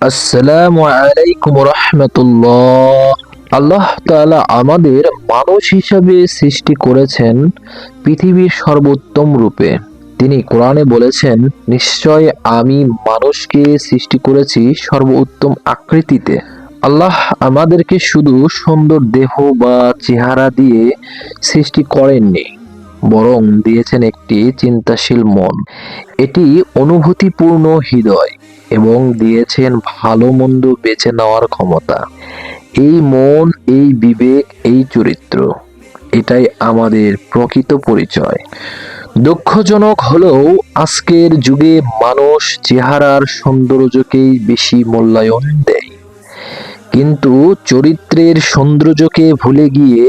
আসসালামু আলাইকুম রহমতুল্লাহ। আল্লাহ তাআলা আমাদের মানুষ হিসাবে সৃষ্টি করেছেন পৃথিবীর সর্বোত্তম রূপে। তিনি কোরআনে বলেছেন, নিশ্চয় আমি মানুষকে সৃষ্টি করেছি সর্বোত্তম আকৃতিতে। আল্লাহ আমাদেরকে শুধু সুন্দর দেহ বা চেহারা দিয়ে সৃষ্টি করেননি, বরং দিয়েছেন একটি চিন্তাশীল মন, এটি অনুভূতিপূর্ণ হৃদয় এবং দিয়েছেন ভালো মন্দ বেছে নেওয়ার ক্ষমতা। এই মন, এই বিবেক, এই চরিত্র, এটাই আমাদের প্রকৃত পরিচয়। দুঃখজনক হলেও আজকের যুগে মানুষ চেহারার সৌন্দর্যকেই বেশি মূল্যায়ন দেয়, কিন্তু চরিত্রের সৌন্দর্যকে ভুলে গিয়ে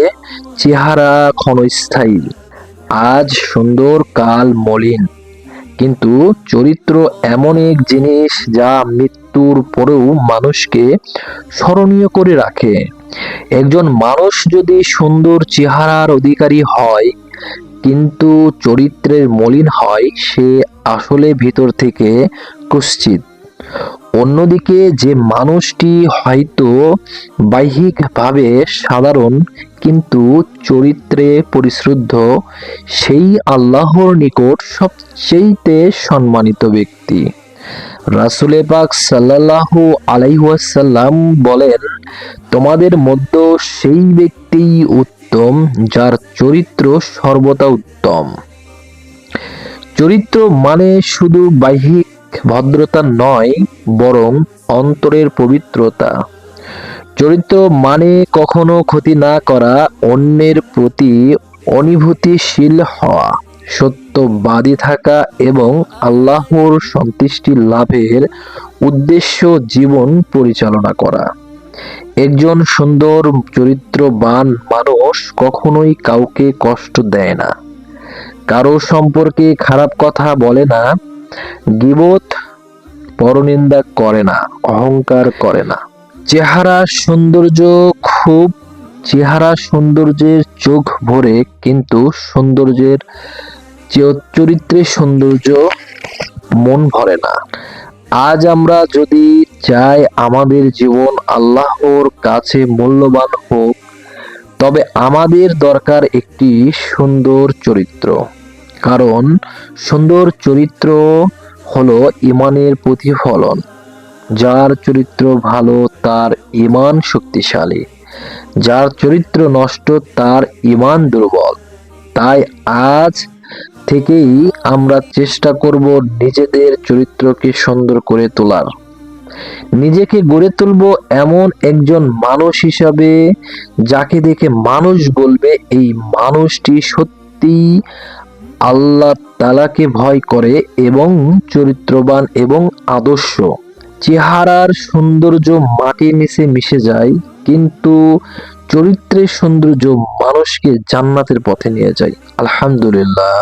চেহারা ক্ষণস্থায়ী। আজ সুন্দর, কাল মলিন, কিন্তু চরিত্র এমন এক জিনিস যা মৃত্যুর পরেও মানুষকে স্মরণীয় করে রাখে। একজন মানুষ যদি সুন্দর চেহারার অধিকারী হয় কিন্তু চরিত্রের মলিন হয়, সে আসলে ভিতর থেকে কুৎসিত। অন্যদিকে যে মানুষটি হয়তো বাহ্যিকভাবে সাধারণ কিন্তু চরিত্রে পরিশুদ্ধ, সেই আল্লাহর নিকট সবচেয়ে সম্মানিত ব্যক্তি। রাসূল পাক সাল্লাল্লাহু আলাইহি ওয়াসাল্লাম বলেন, তোমাদের মধ্যে সেই ব্যক্তি উত্তম যার চরিত্র সর্বদা উত্তম। চরিত্র মানে শুধু বাহ্যিক ভদ্রতা নয়, বরং অন্তরের পবিত্রতা। চরিত্র মানে কখনো ক্ষতি না করা, অন্যের প্রতি অনুভূতিশীল হওয়া, সত্যবাদী থাকা এবং আল্লাহর সন্তুষ্টি লাভের উদ্দেশ্য জীবন পরিচালনা করা। একজন সুন্দর চরিত্রবান মানুষ কখনোই কাউকে কষ্ট দেয় না, কারো সম্পর্কে খারাপ কথা বলে না, গীবত, পরনিন্দা করে না, অহংকার করে না। চেহারা সৌন্দর্যের চোখ ভরে, কিন্তু চরিত্রের সৌন্দর্য মন ভরে না। আজ আমরা যদি চাই আমাদের জীবন আল্লাহর কাছে মূল্যবান হোক, তবে আমাদের দরকার একটি সুন্দর চরিত্র। কারণ সুন্দর চরিত্র হলো ঈমানের প্রতিফলন। যার চরিত্র ভালো তার ঈমান শক্তিশালী, যার চরিত্র নষ্ট তার ঈমান দুর্বল। তাই আজ থেকেই আমরা চেষ্টা করব নিজেদের চরিত্রকে সুন্দর করে তোলার, নিজেকে গড়ে তুলব এমন একজন মানুষ হিসাবে যাকে দেখে মানুষ বলবে, এই মানুষটি সত্যি আল্লাহ তাআলাকে ভয় করে এবং চরিত্রবান এবং আদর্শ। চেহারার সৌন্দর্য মাটির নিচে মিশে যায়, কিন্তু চরিত্রের সৌন্দর্য মানুষকে জান্নাতের পথে নিয়ে যায়। আলহামদুলিল্লাহ।